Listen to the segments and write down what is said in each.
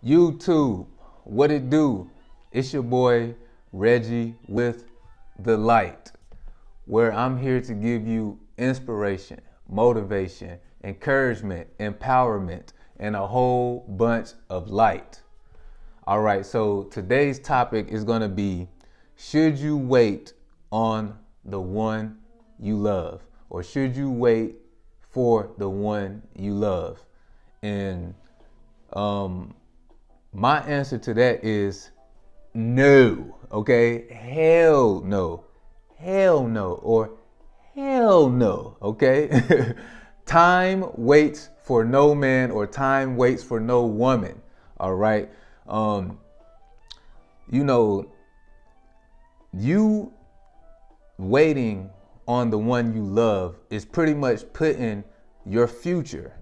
YouTube, what it do? It's your boy Reggie with the light, where I'm here to give you inspiration, motivation, encouragement, empowerment, and a whole bunch of light. All right, so today's topic is going to be, should you wait on the one you love, or should you wait for the one you love? And my answer to that is no. Okay, hell no, or hell no. Okay. Time waits for no man, or time waits for no woman. All right. You waiting on the one you love is pretty much putting your future,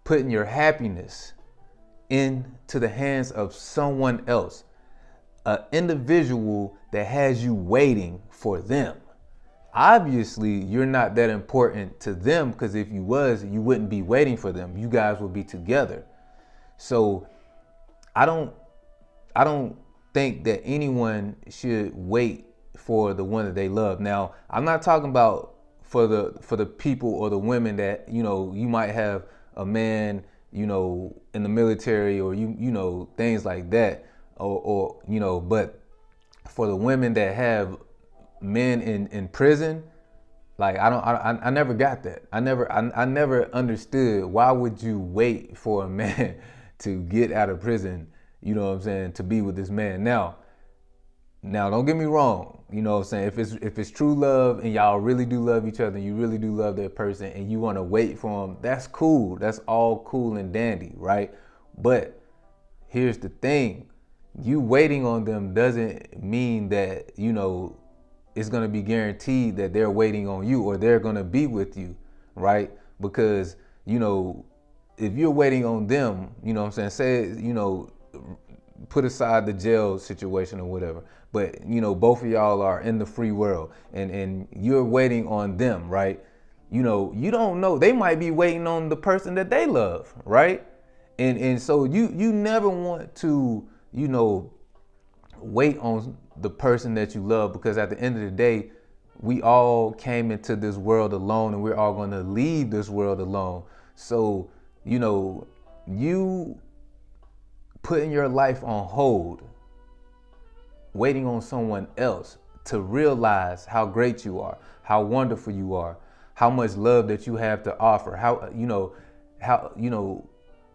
putting your happiness into the hands of someone else, an individual that has you waiting for them. Obviously, you're not that important to them, because if you was, you wouldn't be waiting for them. You guys would be together. So I don't think that anyone should wait for the one that they love. Now, I'm not talking about for the people or the women that, you might have a man, in the military, or things like that, or but for the women that have men in prison, like I never got that. I never understood, why would you wait for a man to get out of prison, to be with this man. Now don't get me wrong, if it's true love and y'all really do love each other, and you really do love that person, and you want to wait for them, that's cool. That's all cool and dandy, right? But here's the thing. You waiting on them doesn't mean that, it's going to be guaranteed that they're waiting on you, or they're going to be with you, right? Because, if you're waiting on them, say, put aside the jail situation or whatever, but, both of y'all are in the free world, and you're waiting on them, right? You don't know. They might be waiting on the person that they love, right? And so you never want to, wait on the person that you love, because at the end of the day, we all came into this world alone, and we're all going to leave this world alone. So, you putting your life on hold, waiting on someone else to realize how great you are, how wonderful you are, how much love that you have to offer,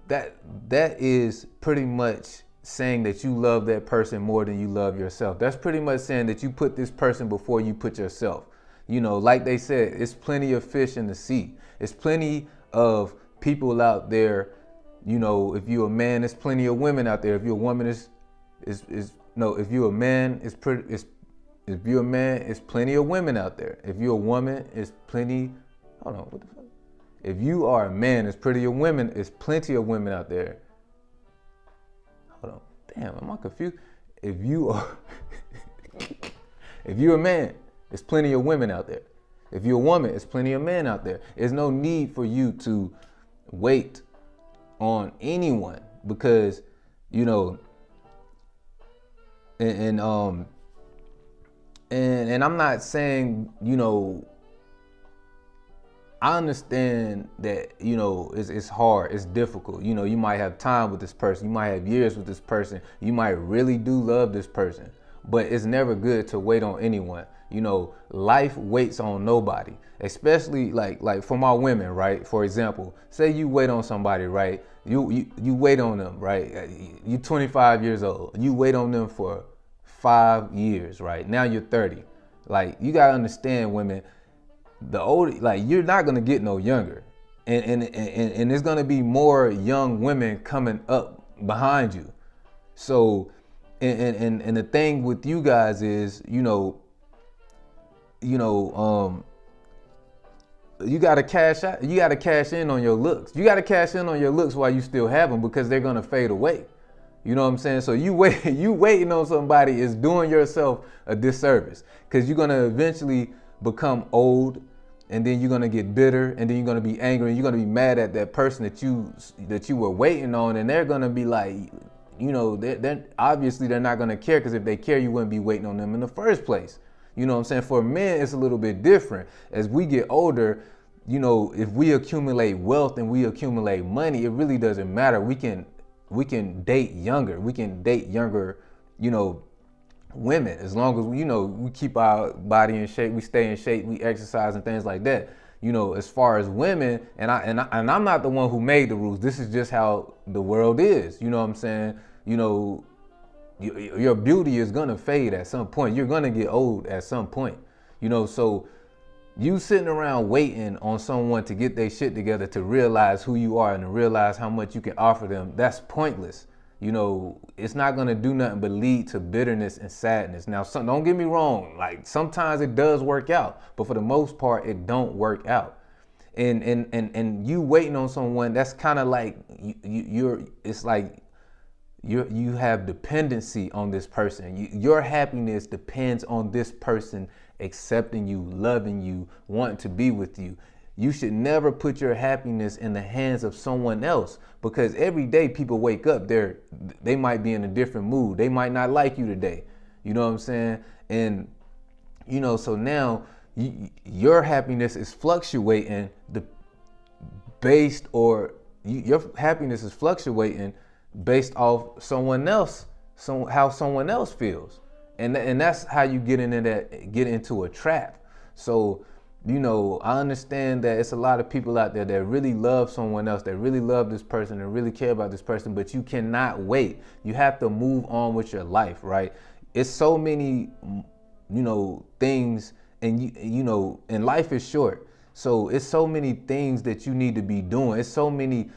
that is pretty much saying that you love that person more than you love yourself. That's pretty much saying that you put this person before you put yourself. Like they said, it's plenty of fish in the sea. It's plenty of people out there. If you're a man, there's plenty of women out there. If you're a woman, if you're a man, if you're a man, it's plenty of women out there. If you're a woman, it's plenty. Hold on, what the fuck? If you are a man, it's plenty of women. It's plenty of women out there. Hold on, damn, am I confused? If you are, if you're a man, there's plenty of women out there. If you're a woman, it's plenty of men out there. There's no need for you to wait on anyone, because and I'm not saying, I understand that, it's hard, it's difficult. You might have time with this person, you might have years with this person, you might really do love this person, but it's never good to wait on anyone. Life waits on nobody, especially like for my women, right? For example, say you wait on somebody, right? You wait on them, right? You're 25 years old. You wait on them for 5 years, right? Now you're 30. Like, you gotta understand, women, the older, like, you're not gonna get no younger, and there's gonna be more young women coming up behind you. So, and the thing with you guys is, you gotta cash out. You gotta cash in on your looks. You gotta cash in on your looks while you still have them, because they're gonna fade away. You know what I'm saying? So you waiting on somebody is doing yourself a disservice, because you're gonna eventually become old, and then you're gonna get bitter, and then you're gonna be angry, and you're gonna be mad at that person that you were waiting on, and they're gonna be like, they're obviously they're not going to care, because if they care, you wouldn't be waiting on them in the first place. You know what I'm saying? For men, it's a little bit different. As we get older, if we accumulate wealth and we accumulate money, it really doesn't matter. We can date younger. We can date younger, women, as long as we keep our body in shape, we stay in shape, we exercise and things like that. As far as women, and I'm not the one who made the rules. This is just how the world is. You know what I'm saying? Your beauty is gonna fade at some point. You're gonna get old at some point. So you sitting around waiting on someone to get their shit together to realize who you are and to realize how much you can offer them, that's pointless. It's not gonna do nothing but lead to bitterness and sadness. Now, don't get me wrong. Like, sometimes it does work out, but for the most part, it don't work out. And you waiting on someone, that's kind of like you have dependency on this person. Your happiness depends on this person accepting you, loving you, wanting to be with you. You should never put your happiness in the hands of someone else, because every day people wake up, they might be in a different mood. They might not like you today. You know what I'm saying? And, so now your happiness is fluctuating your happiness is fluctuating based off someone else, how someone else feels. And that's how you get into a trap. So, I understand that it's a lot of people out there that really love someone else, that really love this person and really care about this person, but you cannot wait. You have to move on with your life, right? It's so many, things, and and life is short. So it's so many things that you need to be doing. It's so many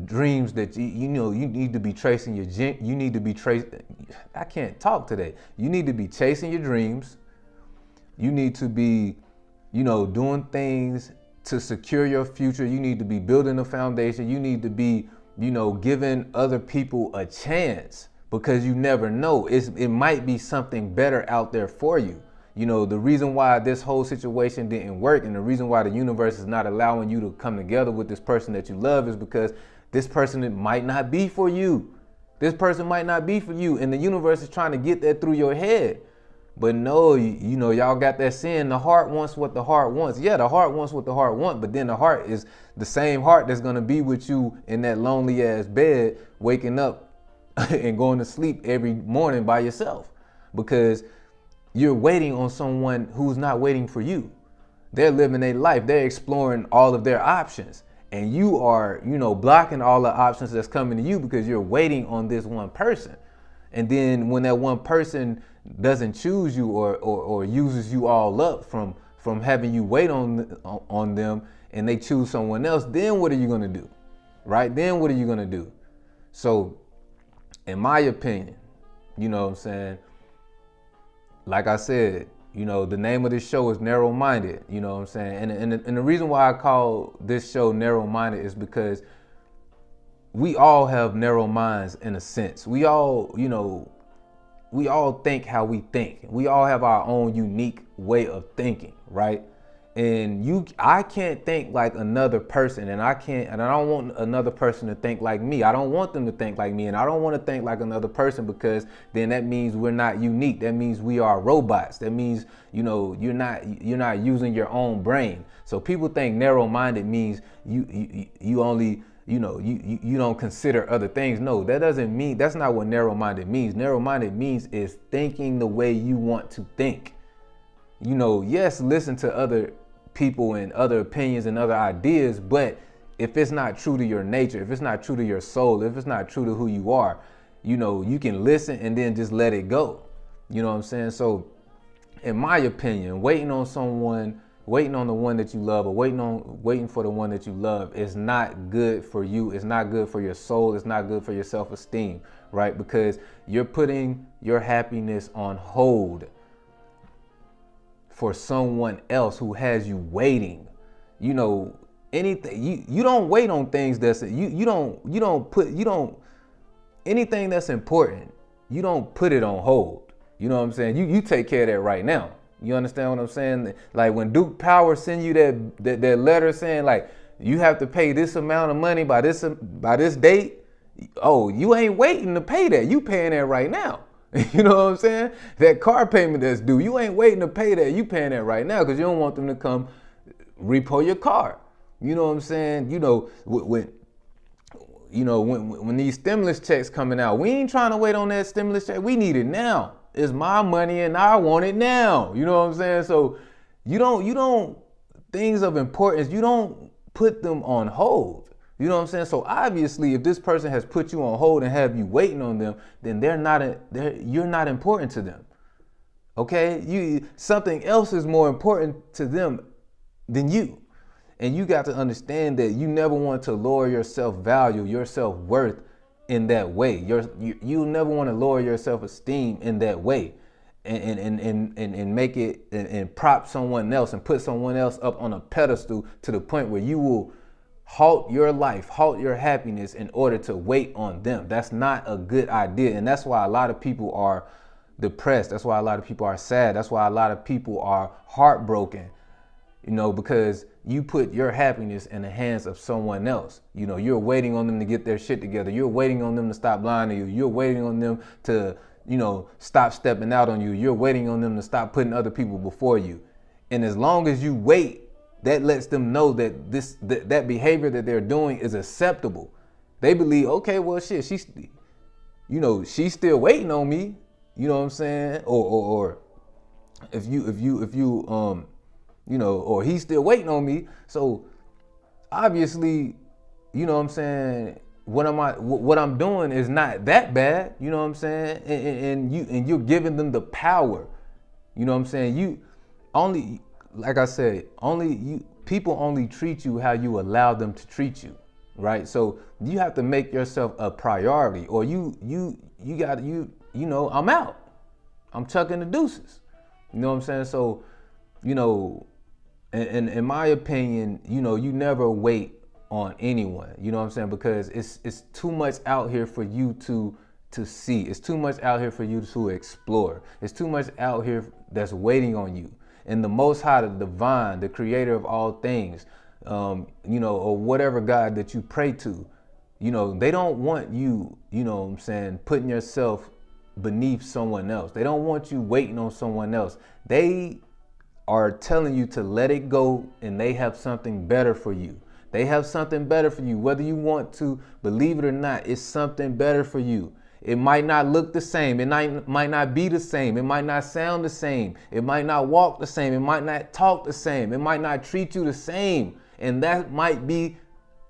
dreams that you need to be tracing I can't talk today. You need to be chasing your dreams. You need to be doing things to secure your future. You need to be building a foundation. You need to be, giving other people a chance, because you never know. It might be something better out there for you. The reason why this whole situation didn't work, and the reason why the universe is not allowing you to come together with this person that you love, is because this person might not be for you. This person might not be for you. And the universe is trying to get that through your head. But no, y'all got that saying, the heart wants what the heart wants. Yeah, the heart wants what the heart wants, but then the heart is the same heart that's going to be with you in that lonely ass bed, waking up and going to sleep every morning by yourself, because you're waiting on someone who's not waiting for you. They're living their life. They're exploring all of their options. And you are, blocking all the options that's coming to you because you're waiting on this one person. And then when that one person doesn't choose you or uses you all up from having you wait on them, and they choose someone else, then what are you going to do? Right? Then what are you going to do? So, in my opinion, you know what I'm saying? Like I said, the name of this show is Narrowminded, you know what I'm saying? And the reason why I call this show Narrowminded is because we all have narrow minds in a sense. We all think how we think. We all have our own unique way of thinking, right? And I can't think like another person, and I don't want another person to think like me. I don't want them to think like me, and I don't want to think like another person, because then that means we're not unique. That means we are robots. That means, you're not using your own brain. So people think narrow-minded means you only, you don't consider other things. No, that doesn't mean, that's not what narrow-minded means. Narrow-minded means is thinking the way you want to think. Yes, listen to other people and other opinions and other ideas, but if it's not true to your nature, if it's not true to your soul, if it's not true to who you are, you can listen and then just let it go. You know what I'm saying? So in my opinion, waiting on the one that you love, or waiting for the one that you love is not good for you. It's not good for your soul. It's not good for your self-esteem, right? Because you're putting your happiness on hold for someone else who has you waiting. Anything you don't wait on things that's anything that's important, you don't put it on hold. You know what I'm saying? You take care of that right now. You understand what I'm saying? Like when Duke Power send you that letter saying like you have to pay this amount of money by this date, Oh, you ain't waiting to pay that. You paying that right now. You know what I'm saying? That car payment that's due, you ain't waiting to pay that. You paying that right now because you don't want them to come repo your car. You know what I'm saying? When these stimulus checks coming out, we ain't trying to wait on that stimulus check. We need it now. It's my money and I want it now. You know what I'm saying? So you don't things of importance, you don't put them on hold. You know what I'm saying? So obviously, if this person has put you on hold and have you waiting on them, then you're not important to them. Okay? Something else is more important to them than you. And you got to understand that you never want to lower your self-value, your self-worth in that way. You never want to lower your self-esteem in that way and make it and prop someone else and put someone else up on a pedestal to the point where you will halt your life, halt your happiness in order to wait on them. That's not a good idea. And that's why a lot of people are depressed. That's why a lot of people are sad. That's why a lot of people are heartbroken, because you put your happiness in the hands of someone else. You're waiting on them to get their shit together. You're waiting on them to stop lying to you. You're waiting on them to, stop stepping out on you. You're waiting on them to stop putting other people before you. And as long as you wait, that lets them know that that behavior that they're doing is acceptable. They believe, okay, well, shit, she's still waiting on me. You know what I'm saying? Or or he's still waiting on me. So obviously, you know what I'm saying, what I'm doing is not that bad. You know what I'm saying? And you're giving them the power. You know what I'm saying? Like I said, people only treat you how you allow them to treat you, right? So you have to make yourself a priority, or I'm out. I'm chucking the deuces. You know what I'm saying? So, in my opinion, you never wait on anyone. You know what I'm saying? Because it's too much out here for you to see. It's too much out here for you to explore. It's too much out here that's waiting on you. And the Most High, the Divine, the Creator of all things, or whatever God that you pray to, they don't want you, putting yourself beneath someone else. They don't want you waiting on someone else. They are telling you to let it go, and they have something better for you. They have something better for you. Whether you want to believe it or not, it's something better for you. It might not look the same. It might not be the same. It might not sound the same. It might not walk the same. It might not talk the same. It might not treat you the same. And that might be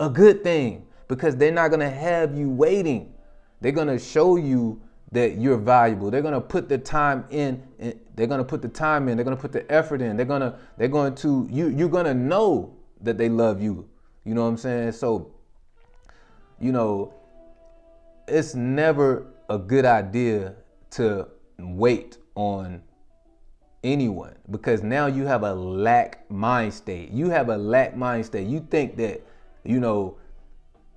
a good thing, because they're not going to have you waiting. They're going to show you that you're valuable. They're going to put the time in. They're going to put the time in. They're going to put the effort in. You're going to know that they love you. You know what I'm saying? So, it's never a good idea to wait on anyone, because now you have a lack mind state. You have a lack mind state. You think that,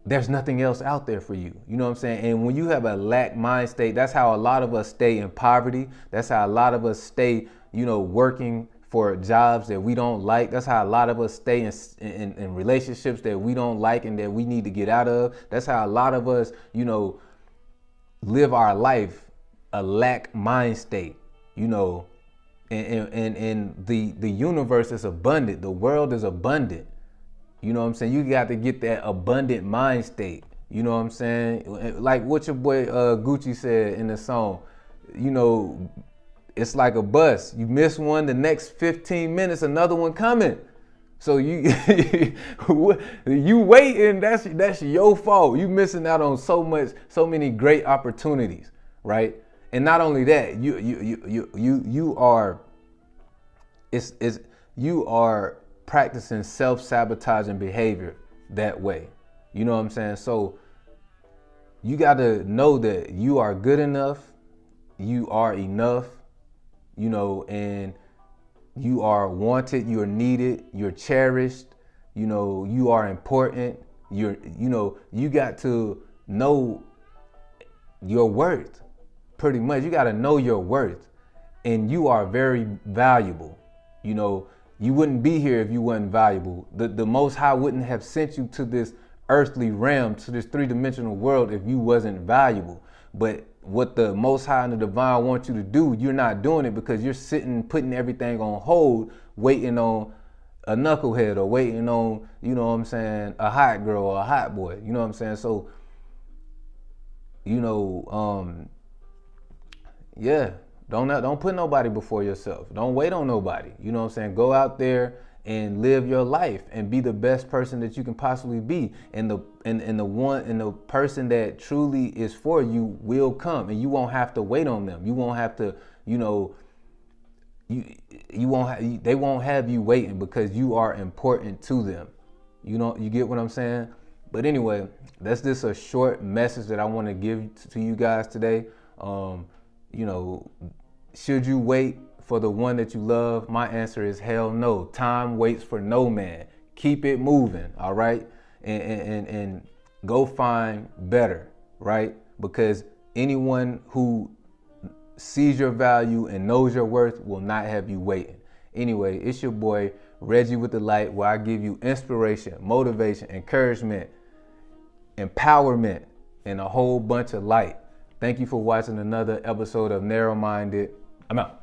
there's nothing else out there for you. You know what I'm saying? And when you have a lack mind state, that's how a lot of us stay in poverty. That's how a lot of us stay, working for jobs that we don't like. That's how a lot of us stay in relationships that we don't like and that we need to get out of. That's how a lot of us, live our life a lack mind state, and the universe is abundant. The world is abundant. You know what I'm saying? You got to get that abundant mind state. You know what I'm saying? Like what your boy Gucci said in the song, it's like a bus. You miss one, the next 15 minutes, another one coming. So you waiting, that's your fault. You missing out on so many great opportunities, right? And not only that, you are practicing self-sabotaging behavior that way. You know what I'm saying? So you got to know that you are good enough, you are enough, and you are wanted, you're needed, you're cherished, you are important. You got to know your worth. Pretty much, you got to know your worth, and you are very valuable. You wouldn't be here if you weren't valuable. The Most High wouldn't have sent you to this earthly realm, to this three-dimensional world, if you wasn't valuable. But what the Most High and the Divine want you to do, you're not doing it because you're sitting, putting everything on hold, waiting on a knucklehead or waiting on, you know what I'm saying, a hot girl or a hot boy. You know what I'm saying? So, you know, yeah, don't put nobody before yourself. Don't wait on nobody. You know what I'm saying? Go out there and live your life and be the best person that you can possibly be. And the person that truly is for you will come, and you won't have to wait on them. You won't have to, you know, they won't have you waiting because you are important to them. You know, you get what I'm saying? But anyway, that's just a short message that I want to give to you guys today. You know, should you wait for the one that you love? My answer is hell no. Time waits for no man. Keep it moving, all right? And go find better, right? Because anyone who sees your value and knows your worth will not have you waiting. Anyway, it's your boy Reggie with the Light, where I give you inspiration, motivation, encouragement, empowerment, and a whole bunch of light. Thank you for watching another episode of Narrowminded. I'm out.